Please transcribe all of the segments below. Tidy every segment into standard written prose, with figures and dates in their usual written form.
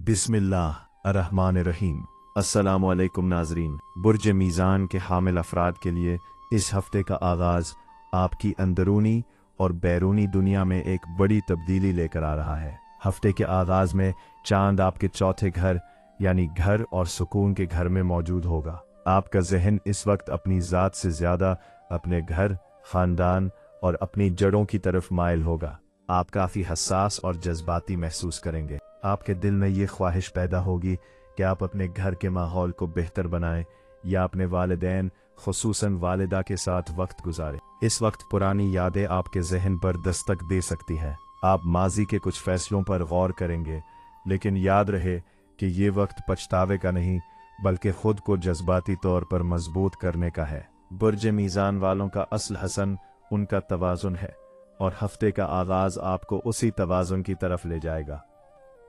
बिस्मिल्लाह अर्रहमान अर्रहीम। अस्सलामु अलैकुम नाजरीन। बुर्ज मीज़ान के हामिल अफराद के लिए इस हफ्ते का आगाज़ आपकी अंदरूनी और बैरूनी दुनिया में एक बड़ी तब्दीली लेकर आ रहा है। हफ्ते के आगाज़ में चांद आपके चौथे घर यानी घर और सुकून के घर में मौजूद होगा। आपका जहन इस वक्त अपनी ज़ात से ज़्यादा अपने घर, ख़ानदान और अपनी जड़ों की तरफ माइल होगा। आप काफ़ी हसास और जज्बाती महसूस करेंगे। आपके दिल में ये ख्वाहिश पैदा होगी कि आप अपने घर के माहौल को बेहतर बनाएं या अपने वालिदैन खुसूसन वालिदा के साथ वक्त गुजारें। इस वक्त पुरानी यादें आपके जहन पर दस्तक दे सकती हैं। आप माजी के कुछ फैसलों पर गौर करेंगे, लेकिन याद रहे कि ये वक्त पछतावे का नहीं बल्कि खुद को जज्बाती तौर पर मजबूत करने का है। बुर्ज मीज़ान वालों का असल हसन उनका तवाज़ुन है और हफ्ते का आगाज़ आपको उसी तवाज़ुन की तरफ ले जाएगा।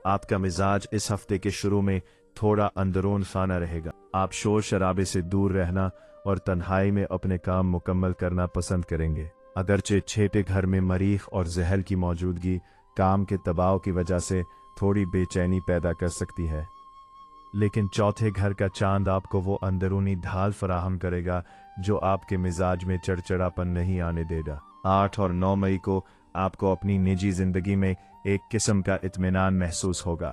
आपका मिजाज इस हफ्ते के शुरू में थोड़ा अंदरून खाना रहेगा। आप शोर शराबे से दूर रहना और तन्हाई में अपने काम मुकम्मल करना पसंद करेंगे। अगरचे छठे घर में मरीख और जहल की मौजूदगी काम के दबाव की वजह से थोड़ी बेचैनी पैदा कर सकती है, लेकिन चौथे घर का चांद आपको वो अंदरूनी ढाल फराहम करेगा जो आपके मिजाज में चिड़चिड़ापन नहीं आने देगा। 8 और 9 मई को आपको अपनी निजी जिंदगी में एक किस्म का इत्मीनान महसूस होगा।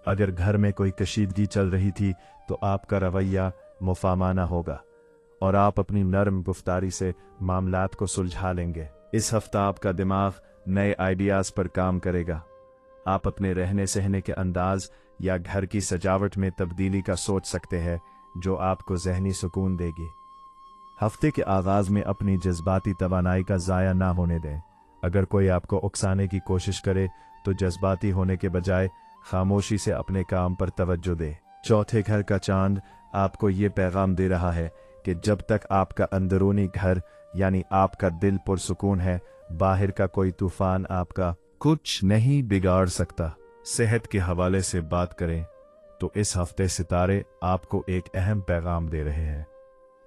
अगर घर में कोई कशीदगी चल रही थी तो आपका रवैया मुफाहमाना होगा और आप अपनी नरम गुफ्तारी से मामलात को सुलझा लेंगे। इस हफ्ता आपका दिमाग नए आइडियाज़ पर काम करेगा। आप अपने रहने सहने के अंदाज या घर की सजावट में तब्दीली का सोच सकते हैं जो आपको जहनी सुकून देगी। हफ्ते के आगाज़ में अपनी जज्बाती तवानाई का ज़ाया ना होने दें। अगर कोई आपको उकसाने की कोशिश करे तो जज्बाती होने के बजाय खामोशी से अपने काम पर तवज्जो दे। चौथे घर का चांद आपको ये पैगाम दे रहा है कि जब तक आपका अंदरूनी घर यानी आपका दिल पुरसुकून है, बाहर का कोई तूफान आपका कुछ नहीं बिगाड़ सकता। सेहत के हवाले से बात करें तो इस हफ्ते सितारे आपको एक अहम पैगाम दे रहे हैं।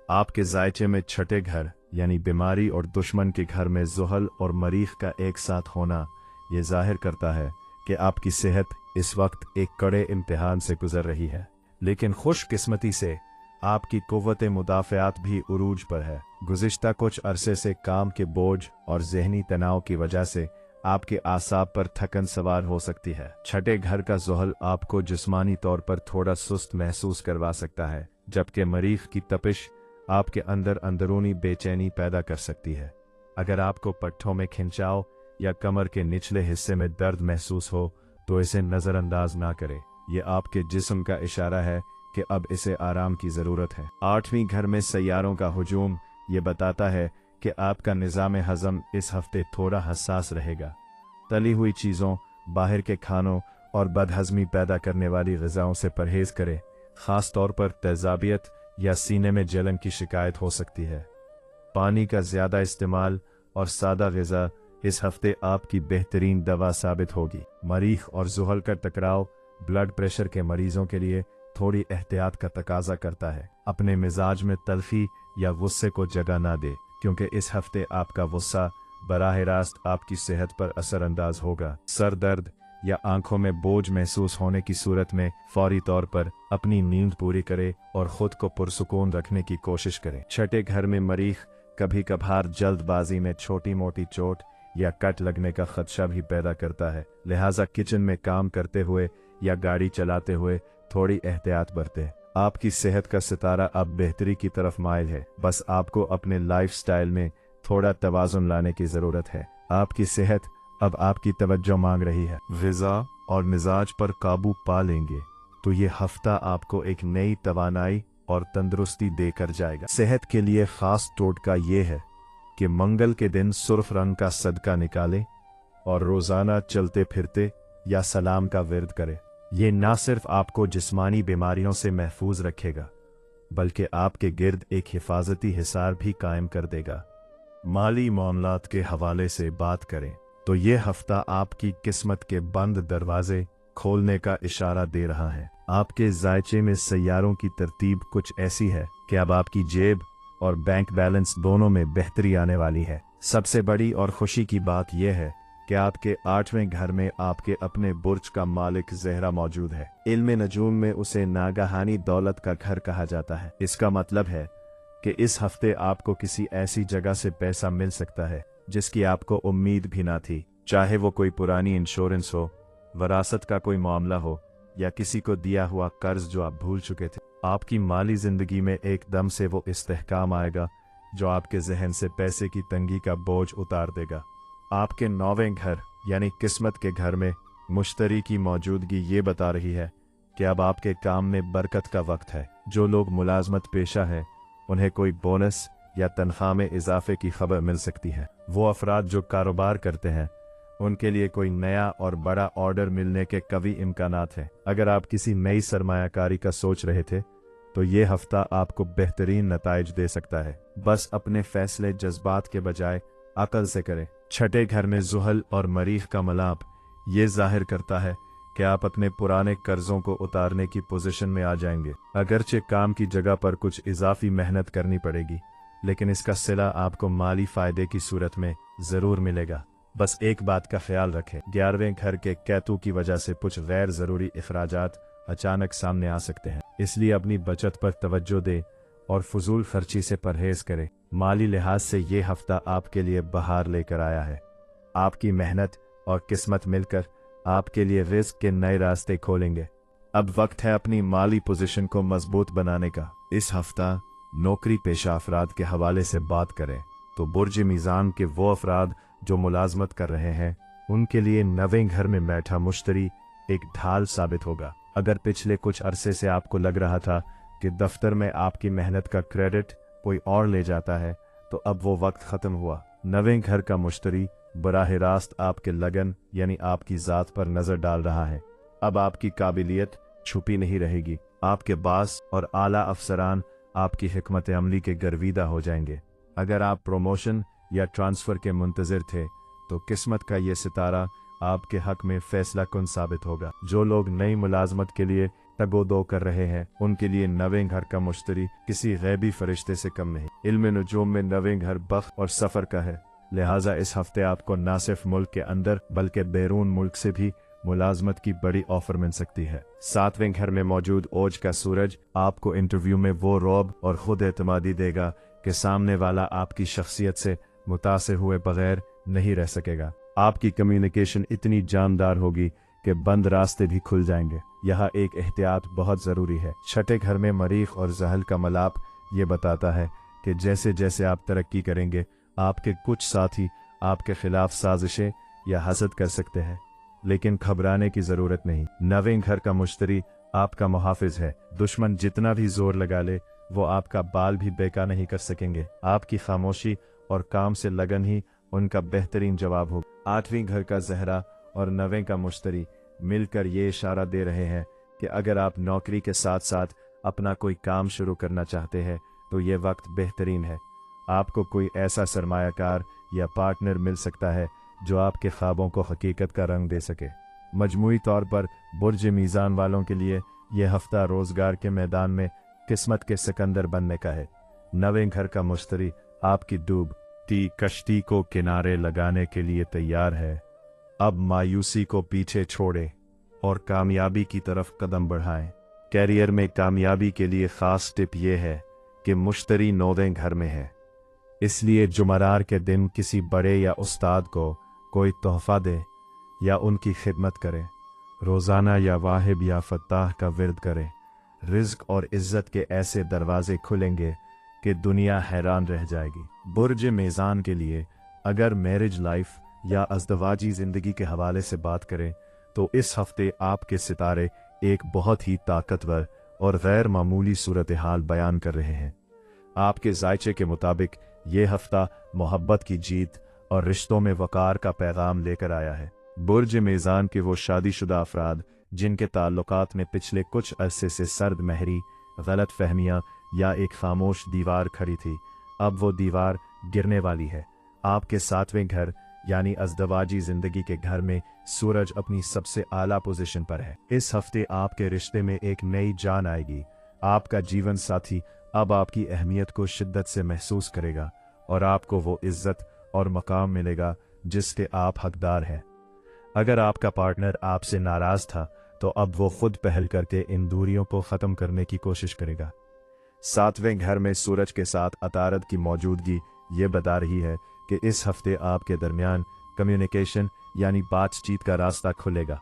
आपके जायचे में छठे घर यानी बीमारी और दुश्मन के घर में ज़ुहल और मरीख का एक साथ होना ये जाहिर करता है कि आपकी सेहत इस वक्त एक कड़े इम्तिहान से गुजर रही है, लेकिन खुशकिस्मती से आपकी कुव्वत मुदाफ़ियात भी उरूज पर है। गुज़िश्ता कुछ अरसे से काम के बोझ और जहनी तनाव की वजह से आपके आसाब पर थकन सवार हो सकती है। छठे घर का ज़ुहल आपको जिस्मानी तौर पर थोड़ा सुस्त महसूस करवा सकता है, जबकि मरीख की तपिश आपके अंदर अंदरूनी बेचैनी पैदा कर सकती है। अगर आपको पट्ठों में खिंचाव या कमर के निचले हिस्से में दर्द महसूस हो तो इसे नज़रअंदाज ना करें। ये आपके जिस्म का इशारा है कि अब इसे आराम की ज़रूरत है। 8वें घर में सैयारों का हुजूम ये बताता है कि आपका निज़ाम हज़म इस हफ्ते थोड़ा हसास रहेगा। तली हुई चीज़ों, बाहर के खानों और बदहज़मी पैदा करने वाली ग़िज़ाओं से परहेज़ करें। ख़ास तौर पर तेज़ाबियत या सीने में जलन की शिकायत हो सकती है। पानी का ज़्यादा इस्तेमाल और सादा ग़िज़ा इस हफ्ते आपकी बेहतरीन दवा साबित होगी। मरीख और ज़ुहल का टकराव ब्लड प्रेशर के मरीजों के लिए थोड़ी एहतियात का तकाजा करता है। अपने मिजाज में तल्खी या गुस्से को जगह ना दे, क्योंकि इस हफ्ते आपका गुस्सा बराह रास्त आपकी सेहत पर असरअंदाज होगा। सर दर्द या आंखों में बोझ महसूस होने की सूरत में फौरी तौर पर अपनी नींद पूरी करें और खुद को पुरसुकून रखने की कोशिश करें। छठे घर में मरीख कभी कभार जल्दबाजी में छोटी मोटी चोट या कट लगने का खदशा भी पैदा करता है, लिहाजा किचन में काम करते हुए या गाड़ी चलाते हुए थोड़ी एहतियात बरतें। आपकी सेहत का सितारा अब बेहतरी की तरफ माइल है, बस आपको अपने लाइफस्टाइल में थोड़ा तवाज़ुन लाने की ज़रूरत है। आपकी सेहत अब आपकी तवज्जो मांग रही है। ग़िज़ा और मिजाज पर काबू पा लेंगे तो ये हफ्ता आपको एक नई तवानाई और तंदुरुस्ती देकर जाएगा। सेहत के लिए ख़ास टोटका ये है कि मंगल के दिन सुर्ख रंग का सदका निकालें और रोज़ाना चलते फिरते या सलाम का विर्द करें। ये ना सिर्फ आपको जिस्मानी बीमारियों से महफूज रखेगा बल्कि आपके गिर्द एक हिफाजती हिसार भी कायम कर देगा। माली मामलात के हवाले से बात करें तो ये हफ्ता आपकी किस्मत के बंद दरवाजे खोलने का इशारा दे रहा है। आपके जायचे में सैयारों की तरतीब कुछ ऐसी है कि अब आपकी जेब और बैंक बैलेंस दोनों में बेहतरी आने वाली है। सबसे बड़ी और खुशी की बात यह है कि आपके 8वें घर में आपके अपने बुर्ज का मालिक ज़हरा मौजूद है। इल्म नजूम में उसे नागहानी दौलत का घर कहा जाता है। इसका मतलब है कि इस हफ्ते आपको किसी ऐसी जगह से पैसा मिल सकता है जिसकी आपको उम्मीद भी ना थी, चाहे वो कोई पुरानी इंश्योरेंस हो, वरासत का कोई मामला हो या किसी को दिया हुआ कर्ज जो आप भूल चुके थे। आपकी माली जिंदगी में एकदम से वो इस्तेहकाम आएगा जो आपके जहन से पैसे की तंगी का बोझ उतार देगा। आपके 9वें घर यानी किस्मत के घर में मुश्तरी की मौजूदगी ये बता रही है कि अब आपके काम में बरकत का वक्त है। जो लोग मुलाजमत पेशा है उन्हें कोई बोनस या तनख्वाह में इजाफे की खबर मिल सकती है। वो अफराद जो कारोबार करते हैं उनके लिए कोई नया और बड़ा ऑर्डर मिलने के कवी इम्कानात हैं। अगर आप किसी नई सरमायाकारी का सोच रहे थे तो ये हफ्ता आपको बेहतरीन नताइज दे सकता है। बस अपने फैसले जज्बात के बजाय अकल से करें। छठे घर में जुहल और मरीख का मलाप ये जाहिर करता है कि आप अपने पुराने कर्जों को उतारने की पोजीशन में आ जाएंगे। अगरचे काम की जगह पर कुछ इजाफी मेहनत करनी पड़ेगी, लेकिन इसका सिला आपको माली फायदे की सूरत में जरूर मिलेगा। बस एक बात का ख्याल रखें, 11वें घर के कैतू की वजह से कुछ गैर जरूरी इखराजात अचानक सामने आ सकते हैं, इसलिए अपनी बचत पर तवज्जो दें और फजूल खर्ची से परहेज करें। माली लिहाज से ये हफ्ता आपके लिए बहार लेकर आया है। आपकी मेहनत और किस्मत मिलकर आपके लिए रिस्क के नए रास्ते खोलेंगे। अब वक्त है अपनी माली पोजीशन को मजबूत बनाने का। इस हफ्ता नौकरी पेशा अफराद के हवाले से बात करें तो बुर्ज मीज़ान के वो अफराद जो मुलाजमत कर रहे हैं उनके लिए 9वें घर में बैठा मुश्तरी एक ढाल साबित होगा। अगर पिछले कुछ अरसे से आपको लग रहा था कि दफ्तर में आपकी मेहनत का क्रेडिट कोई और ले जाता है, तो अब वो वक्त खत्म हुआ। 9वें घर का मुश्तरी बराह रास्त आपके लगन यानी आपकी ज़ात पर नजर डाल रहा है। अब आपकी काबिलियत छुपी नहीं रहेगी। आपके बास और आला अफसरान आपकी हिकमत अमली के गर्विदा हो जाएंगे। अगर आप प्रमोशन या ट्रांसफर के मुंतजिर थे तो किस्मत का ये सितारा आपके हक में फैसला कुन साबित होगा। जो लोग नई मुलाजमत के लिए तगोदो कर रहे हैं उनके लिए 9वें घर का मुश्तरी किसी गैबी फरिश्ते से कम नहीं। इल्म नुजूम में 9वें घर बख्त और सफर का है, लिहाजा इस हफ्ते आपको न सिर्फ मुल्क के अंदर बल्कि बैरून मुल्क से भी मुलाजमत की बड़ी ऑफर मिल सकती है। 7वें घर में मौजूद ओज का सूरज आपको इंटरव्यू में वो रौब और खुद एतमादी देगा कि सामने वाला आपकी शख्सियत से मुतासिर हुए बगैर नहीं रह सकेगा। आपकी कम्युनिकेशन इतनी जानदार होगी कि बंद रास्ते भी खुल जाएंगे। यहाँ एक एहतियात बहुत जरूरी है। छठे घर में मरीख और जहल का मलाप ये बताता है कि जैसे जैसे आप तरक्की करेंगे आपके कुछ साथी आपके खिलाफ साजिशें या हसद कर सकते हैं, लेकिन घबराने की जरूरत नहीं। 9वें घर का मुश्तरी आपका मुहाफिज है। दुश्मन जितना भी जोर लगा ले वो आपका बाल भी बेका नहीं कर सकेंगे। आपकी खामोशी और काम से लगन ही उनका बेहतरीन जवाब होगा। 8वें घर का ज़हरा और 9वें का मुश्तरी मिलकर ये इशारा दे रहे हैं कि अगर आप नौकरी के साथ साथ अपना कोई काम शुरू करना चाहते हैं तो ये वक्त बेहतरीन है। आपको कोई ऐसा सरमायाकार या पार्टनर मिल सकता है जो आपके ख्वाबों को हकीकत का रंग दे सके। मजमूई तौर पर बुर्ज मीज़ान वालों के लिए यह हफ्ता रोजगार के मैदान में किस्मत के सिकंदर बनने का है। 9वें घर का मुश्तरी आपकी डूबती कश्ती को किनारे लगाने के लिए तैयार है। अब मायूसी को पीछे छोड़े और कामयाबी की तरफ कदम बढ़ाएं। कैरियर में कामयाबी के लिए खास टिप ये है कि मुश्तरी 9वें घर में है, इसलिए जुमरार के दिन किसी बड़े या उस्ताद को कोई तोहफा दे या उनकी खिदमत करें। रोज़ाना या वाहिब या फत्ताह का विर्द करें। रिज्क और इज्जत के ऐसे दरवाजे खुलेंगे कि दुनिया हैरान रह जाएगी। बुर्ज मेज़ान के लिए अगर मैरिज लाइफ या अज़दवाजी ज़िंदगी के हवाले से बात करें तो इस हफ्ते आपके सितारे एक बहुत ही ताकतवर और गैर मामूली सूरत हाल बयान कर रहे हैं। आपके जायचे के मुताबिक ये हफ्ता मोहब्बत की जीत और रिश्तों में वकार का पैगाम लेकर आया है। बुर्ज मेज़ान के वो शादीशुदा अफराद जिनके ताल्लुकात में पिछले कुछ अरसे से सर्द महरी, गलत फहमियाँ या एक खामोश दीवार खड़ी थी, अब वो दीवार गिरने वाली है। आपके 7वें घर यानी अज़दवाजी जिंदगी के घर में सूरज अपनी सबसे आला पोजीशन पर है। इस हफ्ते आपके रिश्ते में एक नई जान आएगी। आपका जीवन साथी अब आपकी अहमियत को शिद्दत से महसूस करेगा और आपको वो इज्जत और मकाम मिलेगा जिसके आप हकदार हैं। अगर आपका पार्टनर आपसे नाराज था तो अब वो खुद पहल करके इन दूरियों को ख़त्म करने की कोशिश करेगा। सातवें घर में सूरज के साथ अतारद की मौजूदगी ये बता रही है कि इस हफ्ते आपके दरमियान कम्युनिकेशन यानी बातचीत का रास्ता खुलेगा।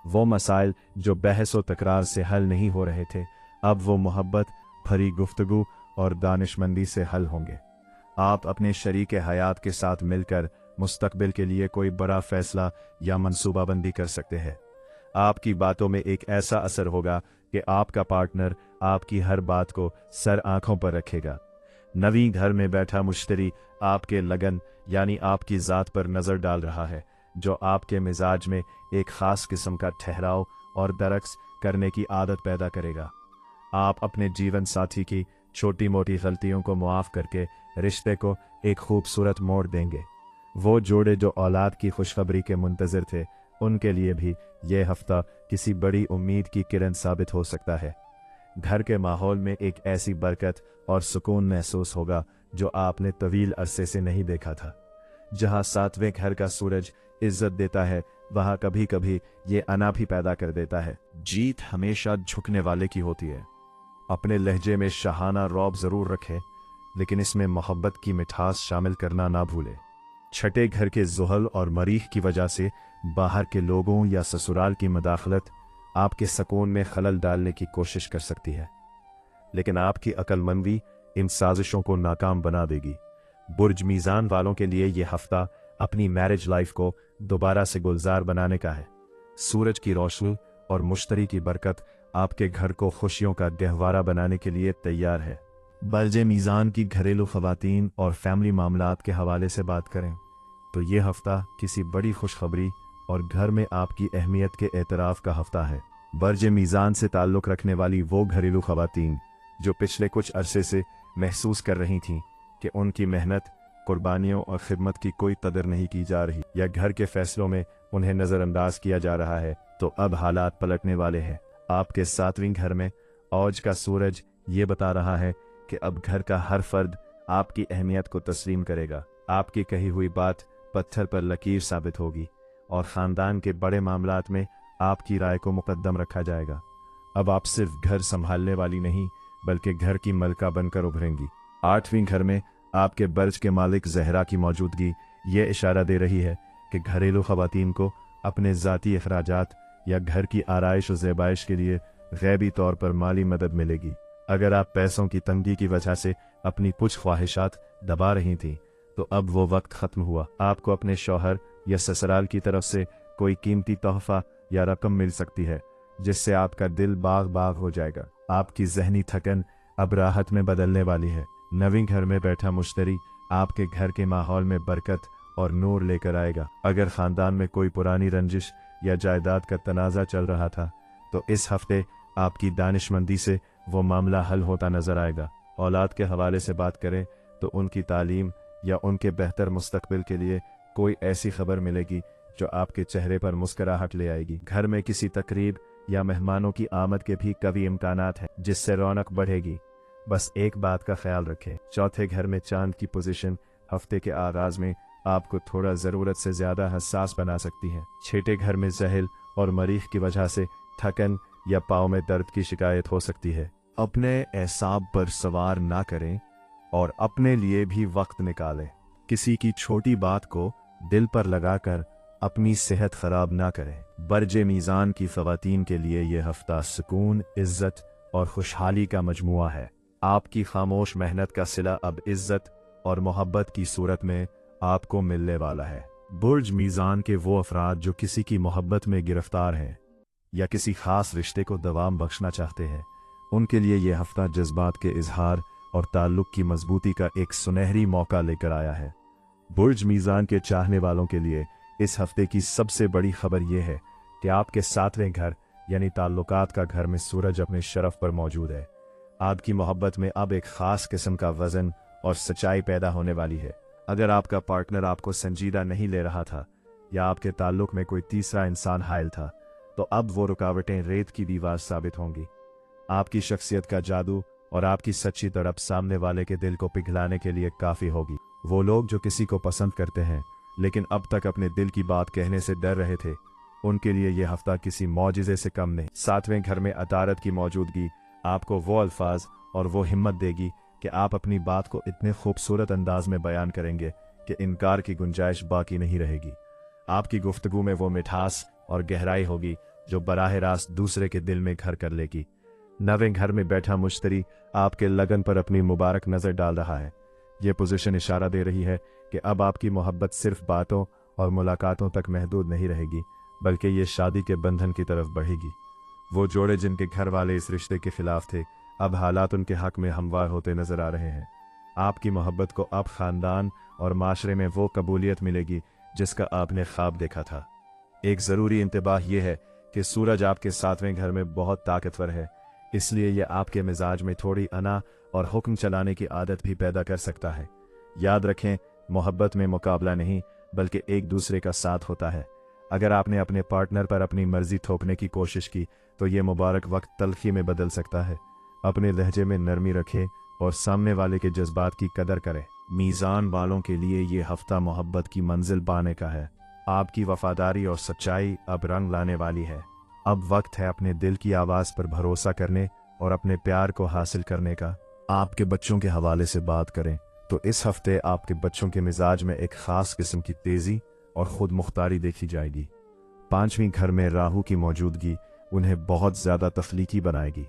वो मसाइल जो बहस व तकरार से हल नहीं हो रहे थे, अब वो मोहब्बत भरी गुफ्तगू और दानिशमंदी से हल होंगे। आप अपने शरीक हयात के साथ मिलकर मुस्तकबिल के लिए कोई बड़ा फैसला या मंसूबाबंदी कर सकते हैं। आपकी बातों में एक ऐसा असर होगा कि आपका पार्टनर आपकी हर बात को सर आंखों पर रखेगा। नवीं घर में बैठा मुश्तरी आपके लगन यानी आपकी ज़ात पर नज़र डाल रहा है, जो आपके मिजाज में एक ख़ास किस्म का ठहराव और दरख्स करने की आदत पैदा करेगा। आप अपने जीवन साथी की छोटी मोटी गलतियों को मुआफ़ करके रिश्ते को एक खूबसूरत मोड़ देंगे। वो जोड़े जो औलाद की खुशखबरी के मुंतज़िर थे, उनके लिए भी ये हफ्ता किसी बड़ी उम्मीद की किरण साबित हो सकता है। घर के माहौल में एक ऐसी बरकत और सुकून महसूस होगा जो आपने तवील अरसे से नहीं देखा था। जहाँ सातवें घर का सूरज इज्जत देता है, वहाँ कभी कभी ये अना भी पैदा कर देता है। जीत हमेशा झुकने वाले की होती है। अपने लहजे में शाहाना रौब ज़रूर रखें, लेकिन इसमें मोहब्बत की मिठास शामिल करना ना भूलें। छठे घर के ज़ुहल और मरीख की वजह से बाहर के लोगों या ससुराल की मदाखलत आपके सकून में खलल डालने की कोशिश कर सकती है, लेकिन आपकी अक्लमंदी इन साजिशों को नाकाम बना देगी। बुर्ज मीज़ान वालों के लिए यह हफ्ता अपनी मैरिज लाइफ को दोबारा से गुलजार बनाने का है। सूरज की रोशनी और मुश्तरी की बरकत आपके घर को खुशियों का गहवारा बनाने के लिए तैयार है। बर्जे मीज़ान की घरेलू ख़वातीन और फैमिली मामलात के हवाले से बात करें तो ये हफ्ता किसी बड़ी खुशखबरी और घर में आपकी अहमियत के एतराफ़ का हफ्ता है। बर्जे मीज़ान से ताल्लुक़ रखने वाली वो घरेलू ख़वातीन जो पिछले कुछ अरसे से महसूस कर रही थीं कि उनकी मेहनत, कुर्बानियों और खिदमत की कोई कदर नहीं की जा रही या घर के फैसलों में उन्हें नज़रअंदाज किया जा रहा है, तो अब हालात पलटने वाले हैं। आपके सातवीं घर में औज का सूरज ये बता रहा है कि अब घर का हर फर्द आपकी अहमियत को तस्लीम करेगा। आपकी कही हुई बात पत्थर पर लकीर साबित होगी और ख़ानदान के बड़े मामलात में आपकी राय को मुकद्दम रखा जाएगा। अब आप सिर्फ घर संभालने वाली नहीं, बल्कि घर की मलका बनकर उभरेंगी। आठवीं घर में आपके बर्ज के मालिक ज़हरा की मौजूदगी ये इशारा दे रही है कि घरेलू ख़वातीन को अपने ज़ाती अखराजात या घर की आराइश और ज़ेबाइश के लिए गैबी तौर पर माली मदद मिलेगी। अगर आप पैसों की तंगी की वजह से अपनी कुछ ख्वाहिशात दबा रही थीं, तो अब वो वक्त ख़त्म हुआ। आपको अपने शौहर या ससुराल की तरफ से कोई कीमती तोहफ़ा या रकम मिल सकती है, जिससे आपका दिल बाग बाग हो जाएगा। आपकी जहनी थकन अब राहत में बदलने वाली है। नवीं घर में बैठा मुश्तरी आपके घर के माहौल में बरकत और नूर लेकर आएगा। अगर ख़ानदान में कोई पुरानी रंजिश या जायदाद का तनाज़ा चल रहा था, तो इस हफ्ते आपकी दानिशमंदी से वो मामला हल होता नजर आएगा। औलाद के हवाले से बात करें तो उनकी तालीम या उनके बेहतर मुस्तकबिल के लिए कोई ऐसी खबर मिलेगी जो आपके चेहरे पर मुस्कुराहट ले आएगी। घर में किसी तकरीब या मेहमानों की आमद के भी कभी इम्कानात हैं, जिससे रौनक बढ़ेगी। बस एक बात का ख्याल रखें, चौथे घर में चांद की पोजीशन हफ्ते के आगाज में आपको थोड़ा ज़रूरत से ज़्यादा हसास बना सकती है। छठे घर में जहल और मरीख की वजह से थकन या पाँव में दर्द की शिकायत हो सकती है। अपने एसाब पर सवार ना करें और अपने लिए भी वक्त निकालें। किसी की छोटी बात को दिल पर लगाकर अपनी सेहत खराब ना करें। बर्जे मीज़ान की ख़वातीन के लिए यह हफ्ता सुकून, इज्जत और खुशहाली का मजमुआ है। आपकी खामोश मेहनत का सिला अब इज्जत और मोहब्बत की सूरत में आपको मिलने वाला है। बुर्ज मीज़ान के वो अफराद जो किसी की मोहब्बत में गिरफ्तार हैं या किसी खास रिश्ते को दवाम बख्शना चाहते हैं, उनके लिए यह हफ्ता जज्बात के इजहार और ताल्लुक़ की मजबूती का एक सुनहरी मौका लेकर आया है। बुर्ज मीज़ान के चाहने वालों के लिए इस हफ्ते की सबसे बड़ी खबर यह है कि आपके सातवें घर यानी ताल्लुकात का घर में सूरज अपने शरफ पर मौजूद है। आपकी मोहब्बत में अब एक ख़ास किस्म का वज़न और सच्चाई पैदा होने वाली है। अगर आपका पार्टनर आपको संजीदा नहीं ले रहा था या आपके ताल्लुक़ में कोई तीसरा इंसान हायल था, तो अब वो रुकावटें रेत की दीवार साबित होंगी। आपकी शख्सियत का जादू और आपकी सच्ची तड़प सामने वाले के दिल को पिघलाने के लिए काफ़ी होगी। वो लोग जो किसी को पसंद करते हैं लेकिन अब तक अपने दिल की बात कहने से डर रहे थे, उनके लिए यह हफ्ता किसी मौजिज़े से कम नहीं। सातवें घर में अतारत की मौजूदगी आपको वो अल्फाज और वो हिम्मत देगी कि आप अपनी बात को इतने खूबसूरत अंदाज में बयान करेंगे कि इनकार की गुंजाइश बाकी नहीं रहेगी। आपकी गुफ्तगू में वो मिठास और गहराई होगी जो बराह रास्त दूसरे के दिल में घर कर लेगी। नवें घर में बैठा मुश्तरी आपके लगन पर अपनी मुबारक नज़र डाल रहा है। ये पोजीशन इशारा दे रही है कि अब आपकी मोहब्बत सिर्फ बातों और मुलाकातों तक महदूद नहीं रहेगी, बल्कि ये शादी के बंधन की तरफ बढ़ेगी। वो जोड़े जिनके घर वाले इस रिश्ते के खिलाफ थे, अब हालात उनके हक में हमवार होते नजर आ रहे हैं। आपकी मोहब्बत को अब खानदान और माशरे में वो कबूलियत मिलेगी जिसका आपने ख्वाब देखा था। एक ज़रूरी इंतबाह यह है कि सूरज आपके सातवें घर में बहुत ताकतवर है, इसलिए यह आपके मिजाज में थोड़ी अना और हुक्म चलाने की आदत भी पैदा कर सकता है। याद रखें, मोहब्बत में मुकाबला नहीं बल्कि एक दूसरे का साथ होता है। अगर आपने अपने पार्टनर पर अपनी मर्जी थोपने की कोशिश की तो ये मुबारक वक्त तलखी में बदल सकता है। अपने लहजे में नरमी रखें और सामने वाले के जज्बात की कदर करें। मीज़ान वालों के लिए ये हफ्ता मोहब्बत की मंजिल पाने का है। आपकी वफादारी और सच्चाई अब रंग लाने वाली है। अब वक्त है अपने दिल की आवाज़ पर भरोसा करने और अपने प्यार को हासिल करने का। आपके बच्चों के हवाले से बात करें तो इस हफ्ते आपके बच्चों के मिजाज में एक ख़ास किस्म की तेज़ी और ख़ुद मुख्तारी देखी जाएगी। पांचवीं घर में राहु की मौजूदगी उन्हें बहुत ज़्यादा तख्लीकी बनाएगी।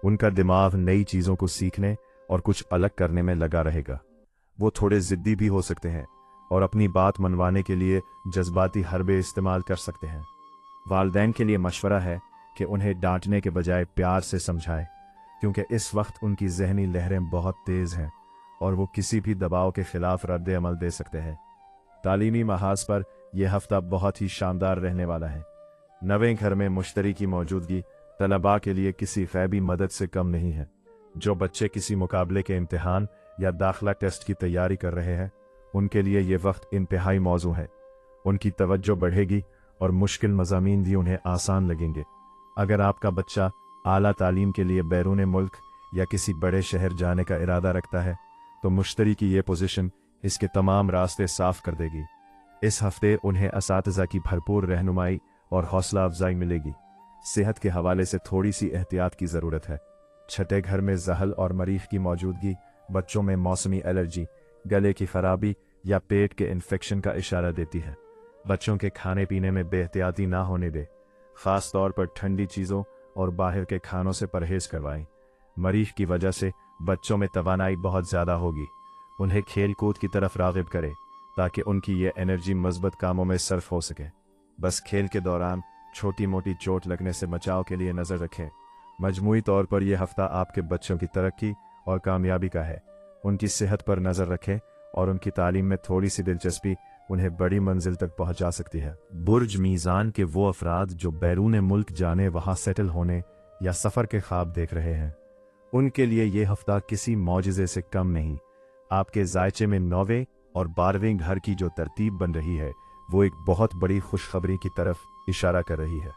उनका दिमाग नई चीज़ों को सीखने और कुछ अलग करने में लगा रहेगा। वो थोड़े ज़िद्दी भी हो सकते हैं और अपनी बात मनवाने के लिए जज्बाती हरबे इस्तेमाल कर सकते हैं। वालिदैन के लिए मशवरा है कि उन्हें डांटने के बजाय प्यार से समझाएं, क्योंकि इस वक्त उनकी जहनी लहरें बहुत तेज़ हैं और वो किसी भी दबाव के खिलाफ रद्द अमल दे सकते हैं। तालीमी महाज पर यह हफ्ता बहुत ही शानदार रहने वाला है। नवें घर में मुश्तरी की मौजूदगी तलबा के लिए किसी गैबी मदद से कम नहीं है। जो बच्चे किसी मुकाबले के इम्तिहान या दाखिला टेस्ट की तैयारी कर रहे हैं, उनके लिए ये वक्त इंतहाई मौजू है। उनकी तवज्जो बढ़ेगी और मुश्किल मज़ामीन भी उन्हें आसान लगेंगे। अगर आपका बच्चा आला तालीम के लिए बैरून मुल्क या किसी बड़े शहर जाने का इरादा रखता है तो मुश्तरी की ये पोजीशन इसके तमाम रास्ते साफ कर देगी। इस हफ्ते उन्हें असातिज़ा की भरपूर रहनुमाई और हौसला अफजाई मिलेगी। सेहत के हवाले से थोड़ी सी एहतियात की ज़रूरत है। छठे घर में जहल और मरीख की मौजूदगी बच्चों में मौसमी एलर्जी, गले की खराबी या पेट के इन्फेक्शन का इशारा देती है। बच्चों के खाने पीने में बेहतियाती ना होने दे, ख़ास तौर पर ठंडी चीज़ों और बाहर के खानों से परहेज करवाएं। मरीख की वजह से बच्चों में तवानाई बहुत ज़्यादा होगी। उन्हें खेल कूद की तरफ राग़िब करें ताकि उनकी ये एनर्जी मज़बूत कामों में सर्फ हो सके। बस खेल के दौरान छोटी मोटी चोट लगने से बचाव के लिए नज़र रखें। मजमूई तौर पर यह हफ्ता आपके बच्चों की तरक्की और कामयाबी का है। उनकी सेहत पर नज़र रखें और उनकी तालीम में थोड़ी सी दिलचस्पी उन्हें बड़ी मंजिल तक पहुंचा सकती है। बुर्ज मीज़ान के वो अफराद जो बैरून मुल्क जाने, वहां सेटल होने या सफ़र के ख्वाब देख रहे हैं, उनके लिए ये हफ्ता किसी मौजिज़े से कम नहीं। आपके जायचे में 9वें और 12वें घर की जो तरतीब बन रही है वो एक बहुत बड़ी खुशखबरी की तरफ इशारा कर रही है।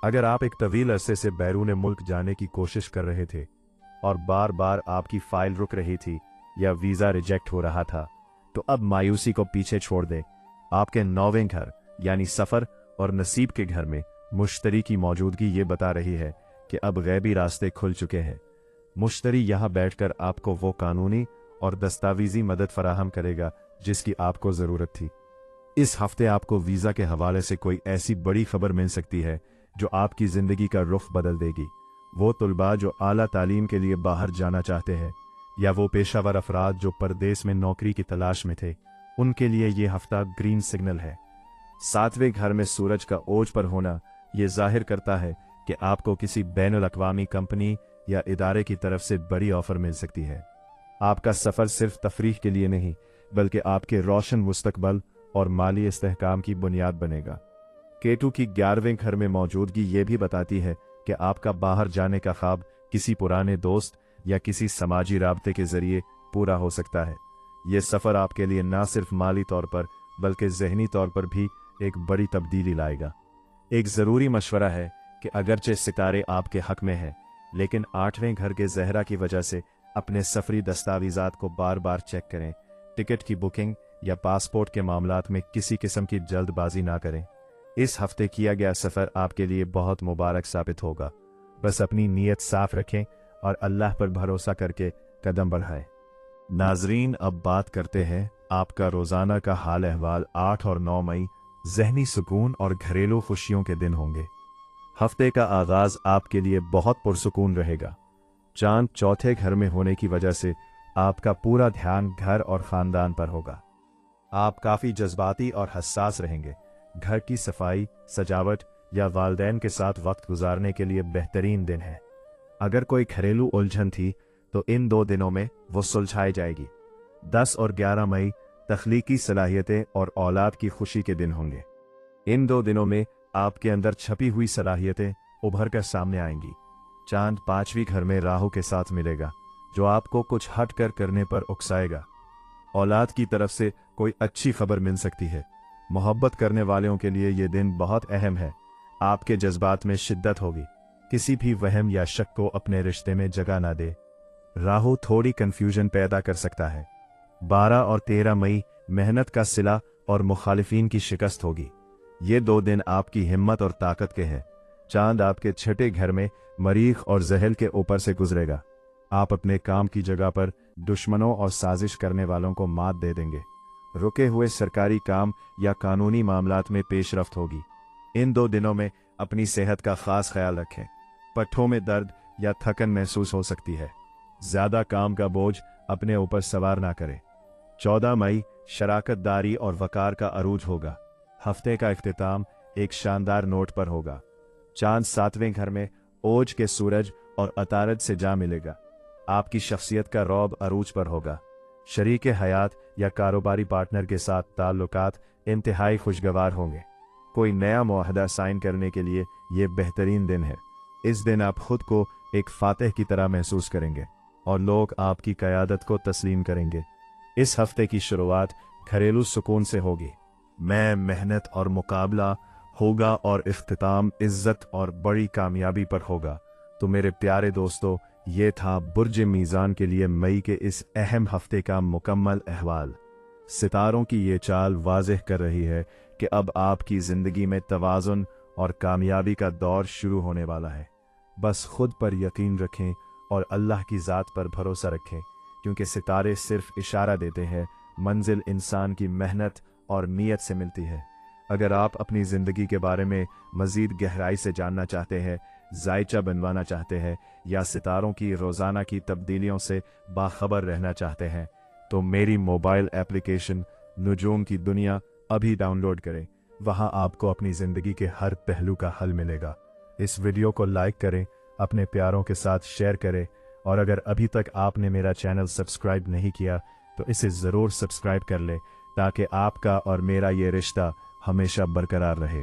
अगर आप एक तवील अरसे से बैरून मुल्क जाने की कोशिश कर रहे थे और बार बार आपकी फाइल रुक रही थी या वीज़ा रिजेक्ट हो रहा था, तो अब मायूसी को पीछे छोड़ दें। आपके 9वें घर यानी सफ़र और नसीब के घर में मुश्तरी की मौजूदगी ये बता रही है कि अब गैबी रास्ते खुल चुके हैं। मुश्तरी यहाँ बैठकर आपको वो कानूनी और दस्तावेजी मदद फराहम करेगा जिसकी आपको ज़रूरत थी। इस हफ्ते आपको वीज़ा के हवाले से कोई ऐसी बड़ी खबर मिल सकती है जो आपकी ज़िंदगी का रुख बदल देगी। वो तुलबा जो आला तालीम के लिए बाहर जाना चाहते हैं या वो पेशावर अफराद जो परदेस में नौकरी की तलाश में थे, उनके लिए ये हफ्ता ग्रीन सिग्नल है। 7वें घर में सूरज का ओज पर होना ये जाहिर करता है कि आपको किसी बैनुल अक़वामी कंपनी या इदारे की तरफ से बड़ी ऑफर मिल सकती है। आपका सफ़र सिर्फ तफरीह के लिए नहीं बल्कि आपके रोशन मुस्तकबल और माली इस्तेहकाम की बुनियाद बनेगा। केतु की 11वें घर में मौजूदगी ये भी बताती है कि आपका बाहर जाने का ख्वाब किसी पुराने दोस्त या किसी समाजी राबते के जरिए पूरा हो सकता है। ये सफ़र आपके लिए ना सिर्फ माली तौर पर बल्कि जहनी तौर पर भी एक बड़ी तब्दीली लाएगा। एक ज़रूरी मशवरा है कि अगरचे सितारे आपके हक में हैं, लेकिन 8वें घर के ज़हरा की वजह से अपने सफरी दस्तावेज़ात को बार बार चेक करें। टिकट की बुकिंग या पासपोर्ट के मामलात में किसी किस्म की जल्दबाजी ना करें। इस हफ्ते किया गया सफ़र आपके लिए बहुत मुबारक साबित होगा। बस अपनी नीयत साफ रखें और अल्लाह पर भरोसा करके कदम बढ़ाएं। नाजरीन, अब बात करते हैं आपका रोज़ाना का हाल अहवाल। 8 और 9 मई ज़हनी सुकून और घरेलू खुशियों के दिन होंगे। हफ्ते का आगाज़ आपके लिए बहुत पुरसुकून रहेगा। चांद चौथे घर में होने की वजह से आपका पूरा ध्यान घर और ख़ानदान पर होगा। आप काफ़ी जज्बाती और हसास रहेंगे। घर की सफाई, सजावट या वालिदैन के साथ वक्त गुजारने के लिए बेहतरीन दिन है। अगर कोई घरेलू उलझन थी तो इन 2 दिनों में वो सुलझाई जाएगी। 10 और 11 मई तख्लीकी सलाहियतें और औलाद की खुशी के दिन होंगे। इन 2 दिनों में आपके अंदर छपी हुई सलाहियतें उभर कर सामने आएंगी। चांद 5वीं घर में राहु के साथ मिलेगा, जो आपको कुछ हट कर करने पर उकसाएगा। औलाद की तरफ से कोई अच्छी खबर मिल सकती है। मोहब्बत करने वालों के लिए ये दिन बहुत अहम है। आपके जज्बात में शिद्दत होगी। किसी भी वहम या शक को अपने रिश्ते में जगह ना दे। राहु थोड़ी कंफ्यूजन पैदा कर सकता है। 12 और 13 मई मेहनत का सिला और मुखालिफिन की शिकस्त होगी। ये 2 दिन आपकी हिम्मत और ताकत के हैं। चांद आपके छठे घर में मरीख और जहल के ऊपर से गुजरेगा। आप अपने काम की जगह पर दुश्मनों और साजिश करने वालों को मात दे देंगे। रुके हुए सरकारी काम या कानूनी मामलात में पेशरफ्त होगी। इन 2 दिनों में अपनी सेहत का खास ख्याल रखें। पट्ठों में दर्द या थकन महसूस हो सकती है। ज्यादा काम का बोझ अपने ऊपर सवार ना करें। 14 मई शराकतदारी और वकार का अरूज होगा। हफ्ते का इख्तिताम एक शानदार नोट पर होगा। चांद 7वें घर में ओज के सूरज और अतारद से जा मिलेगा। आपकी शख्सियत का रौब अरूज पर होगा। शरीक हयात या कारोबारी पार्टनर के साथ ताल्लुकात इंतहाई खुशगवार होंगे। कोई नया मुआहदा साइन करने के लिए ये बेहतरीन दिन है। इस दिन आप खुद को एक फातिह की तरह महसूस करेंगे और लोग आपकी क़यादत को तस्लीम करेंगे। इस हफ्ते की शुरुआत घरेलू सुकून से होगी। मैं मेहनत और मुकाबला होगा और इख्तिताम इज्जत और बड़ी कामयाबी पर होगा। तो मेरे प्यारे दोस्तों, ये था बुर्ज मीज़ान के लिए मई के इस अहम हफ्ते का मुकम्मल अहवाल। सितारों की ये चाल वाज़ेह कर रही है कि अब आपकी ज़िंदगी में तवाज़ुन और कामयाबी का दौर शुरू होने वाला है। बस खुद पर यकीन रखें और अल्लाह की ज़ात पर भरोसा रखें, क्योंकि सितारे सिर्फ इशारा देते हैं, मंजिल इंसान की मेहनत और नीयत से मिलती है। अगर आप अपनी ज़िंदगी के बारे में मज़ीद गहराई से जानना चाहते हैं, जायचा बनवाना चाहते हैं या सितारों की रोज़ाना की तब्दीलियों से बाखबर रहना चाहते हैं, तो मेरी मोबाइल एप्लीकेशन नुजूम की दुनिया अभी डाउनलोड करें। वहां आपको अपनी ज़िंदगी के हर पहलू का हल मिलेगा। इस वीडियो को लाइक करें, अपने प्यारों के साथ शेयर करें, और अगर अभी तक आपने मेरा चैनल सब्सक्राइब नहीं किया तो इसे ज़रूर सब्सक्राइब कर लें, ताकि आपका और मेरा ये रिश्ता हमेशा बरकरार रहे।